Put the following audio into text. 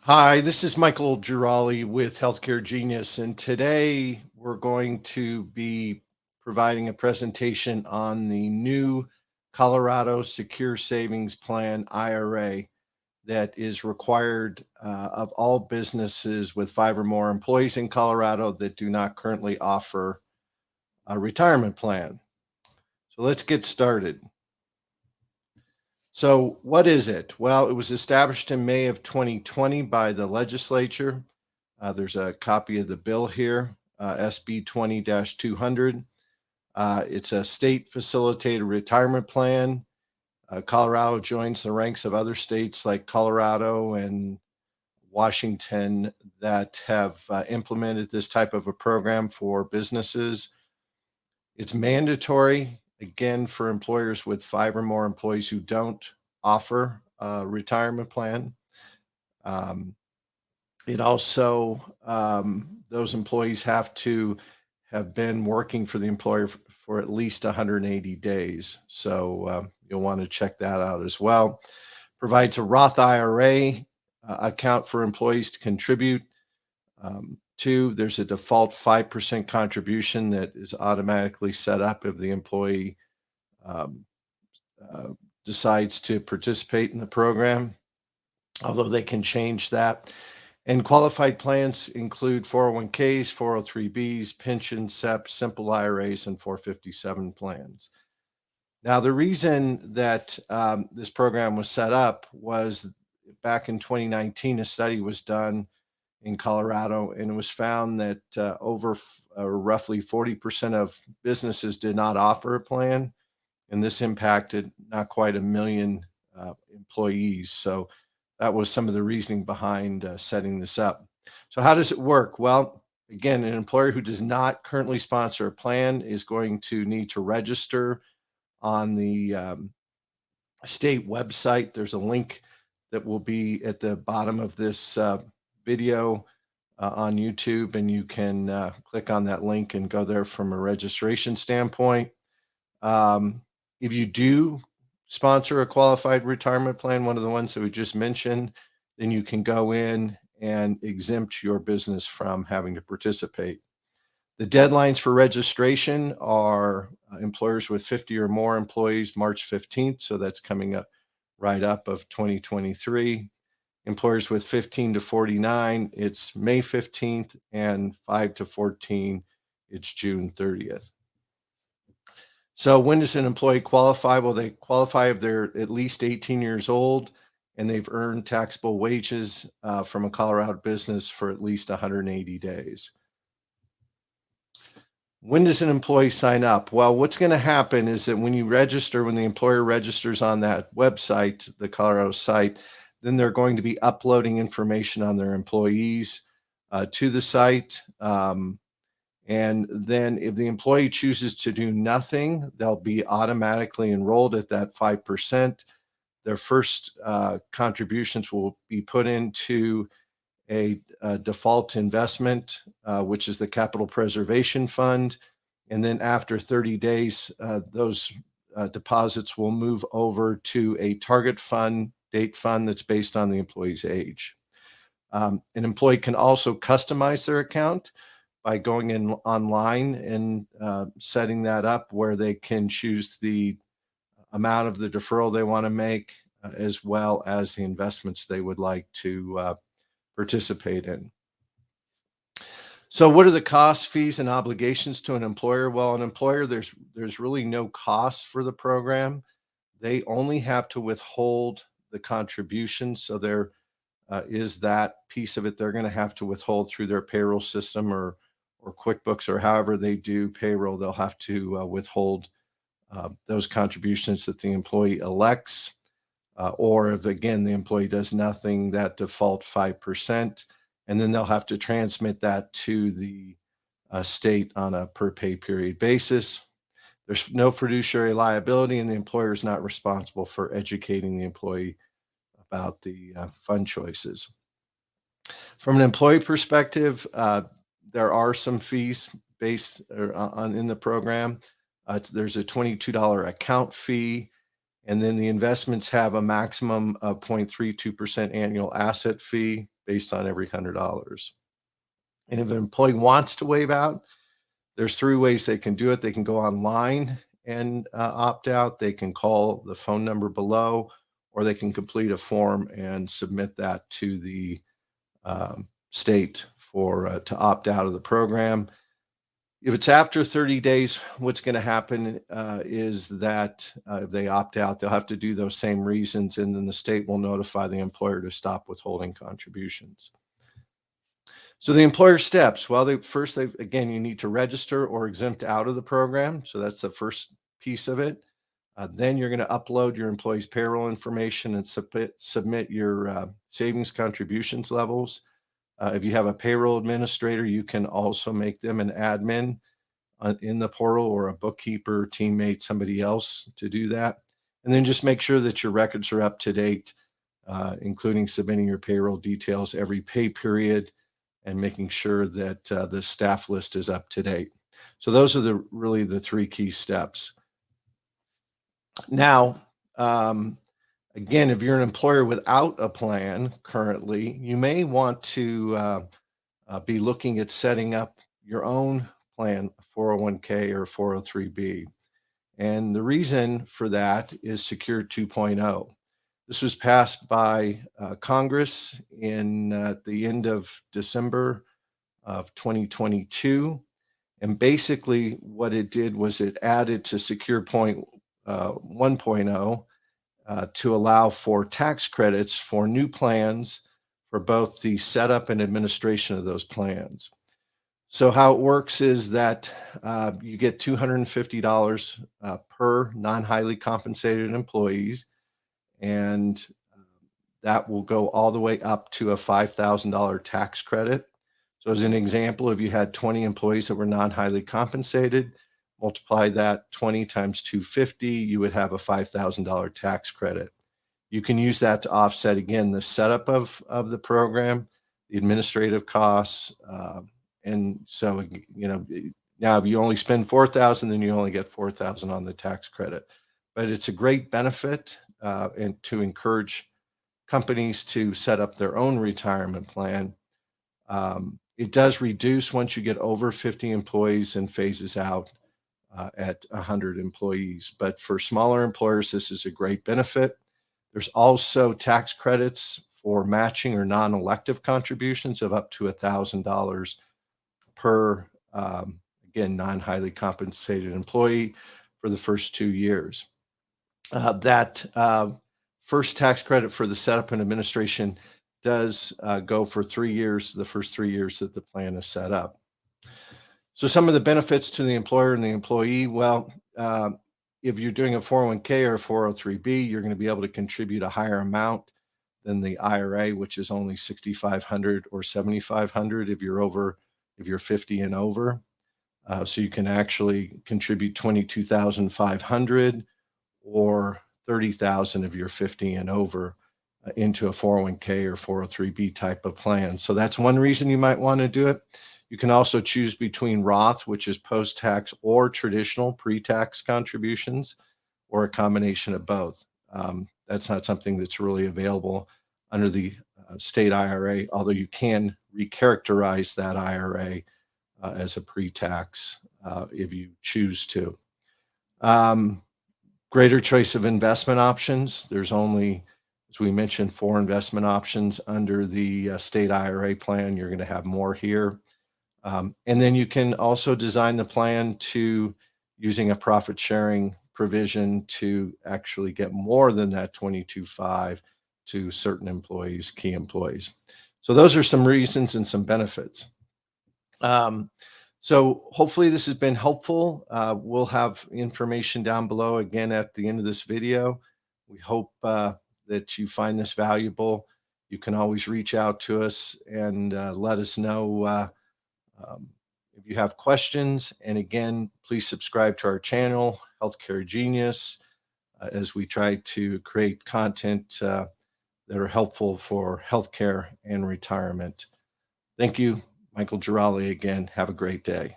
Hi, this is Michael Girali with Healthcare Genius, and today we're going to be providing a presentation on the new Colorado Secure Savings Plan IRA that is required of all businesses with five or more employees in Colorado that do not currently offer a retirement plan. So let's get started. So, what is it? Well, it was established in May of 2020 by the legislature. There's a copy of the bill here, SB 20 200. It's a state facilitated retirement plan. Colorado joins the ranks of other states like Colorado and Washington that have implemented this type of a program for businesses. It's mandatory, again, for employers with five or more employees who don't offer a retirement plan. Um, it also, those employees have to have been working for the employer for at least 180 days. So you'll want to check that out as well. Provides a Roth IRA account for employees to contribute. Two, there's a default 5% contribution that is automatically set up if the employee um, uh, decides to participate in the program, although they can change that. And qualified plans include 401ks, 403bs, pensions, SEPs, simple IRAs, and 457 plans. Now, the reason that this program was set up was back in 2019, a study was done in Colorado, and it was found that roughly 40% of businesses did not offer a plan, and this impacted not quite a million employees. So that was some of the reasoning behind setting this up. So, how does it work? Well, again, an employer who does not currently sponsor a plan is going to need to register on the state website. There's a link that will be at the bottom of this video on YouTube, and you can click on that link and go there from a registration standpoint. Um, if you do sponsor a qualified retirement plan, one of the ones that we just mentioned, then you can go in and exempt your business from having to participate. The deadlines for registration are employers with 50 or more employees, March 15th. So that's coming up right up of 2023. Employers with 15 to 49, it's May 15th, and 5 to 14, it's June 30th. So when does an employee qualify? Well, they qualify if they're at least 18 years old and they've earned taxable wages from a Colorado business for at least 180 days. When does an employee sign up? Well, what's going to happen is that when you register, when the employer registers on that website, the Colorado site, then they're going to be uploading information on their employees to the site. And then if the employee chooses to do nothing, they'll be automatically enrolled at that 5%. Their first contributions will be put into a default investment, which is the Capital Preservation Fund. And then after 30 days, those deposits will move over to a target fund, date fund that's based on the employee's age. An employee can also customize their account by going in online and setting that up where they can choose the amount of the deferral they want to make, as well as the investments they would like to participate in. So, what are the costs, fees, and obligations to an employer? Well, an employer, there's really no cost for the program. They only have to withhold the contribution. So there is that piece of it they're going to have to withhold through their payroll system or QuickBooks or however they do payroll. They'll have to withhold those contributions that the employee elects, or if again the employee does nothing, that default 5%, and then they'll have to transmit that to the state on a per pay period basis. There's no fiduciary liability, and the employer is not responsible for educating the employee about the fund choices. From an employee perspective, there are some fees based on in the program. There's a $22 account fee, and then the investments have a maximum of 0.32% annual asset fee. based on every $100. And if an employee wants to waive out, there's three ways they can do it. They can go online and opt out. They can call the phone number below, or they can complete a form and submit that to the state for to opt out of the program. If it's after 30 days, what's going to happen is that if they opt out, they'll have to do those same reasons, and then the state will notify the employer to stop withholding contributions. So the employer steps, well, again, you need to register or exempt out of the program. So that's the first piece of it. Then you're going to upload your employee's payroll information and submit your savings contributions levels. If you have a payroll administrator, you can also make them an admin in the portal, or a bookkeeper, teammate, somebody else to do that. And then just make sure that your records are up to date, including submitting your payroll details every pay period and making sure that the staff list is up to date. So those are really the three key steps. Now, again, if you're an employer without a plan currently, you may want to be looking at setting up your own plan, 401k or 403b. And the reason for that is Secure 2.0. This was passed by Congress in the end of December of 2022. And basically what it did was it added to Secure 1.0 to allow for tax credits for new plans for both the setup and administration of those plans. So how it works is that you get $250 per non-highly compensated employees, and that will go all the way up to a $5,000 tax credit. So as an example, if you had 20 employees that were non-highly compensated, multiply that 20 times 250, you would have a $5,000 tax credit. You can use that to offset, again, the setup of the program, the administrative costs, and so, now if you only spend 4,000, then you only get 4,000 on the tax credit. But it's a great benefit, and to encourage companies to set up their own retirement plan. It does reduce once you get over 50 employees and phases out at 100 employees. But for smaller employers, this is a great benefit. There's also tax credits for matching or non-elective contributions of up to $1,000 per, again, non-highly compensated employee for the first 2 years. That first tax credit for the setup and administration does go for 3 years, the first 3 years that the plan is set up. So some of the benefits to the employer and the employee, well, if you're doing a 401k or a 403b, you're going to be able to contribute a higher amount than the IRA, which is only $6,500 or $7,500 if you're 50 and over. So you can actually contribute $22,500 or $30,000 if you're 50 and over into a 401k or 403b type of plan. So that's one reason you might want to do it. You can also choose between Roth, which is post-tax, or traditional pre-tax contributions, or a combination of both. That's not something that's really available under the state IRA, although you can recharacterize that IRA as a pre-tax if you choose to. Greater choice of investment options. There's only, as we mentioned, 4 investment options under the state IRA plan. You're going to have more here. And then you can also design the plan to using a profit sharing provision to actually get more than that 22.5 to certain employees, key employees. So those are some reasons and some benefits. So hopefully this has been helpful. We'll have information down below again at the end of this video. We hope that you find this valuable. You can always reach out to us and let us know if you have questions. And again, please subscribe to our channel, Healthcare Genius, as we try to create content that are helpful for healthcare and retirement. Thank you, Michael Girali again. Have a great day.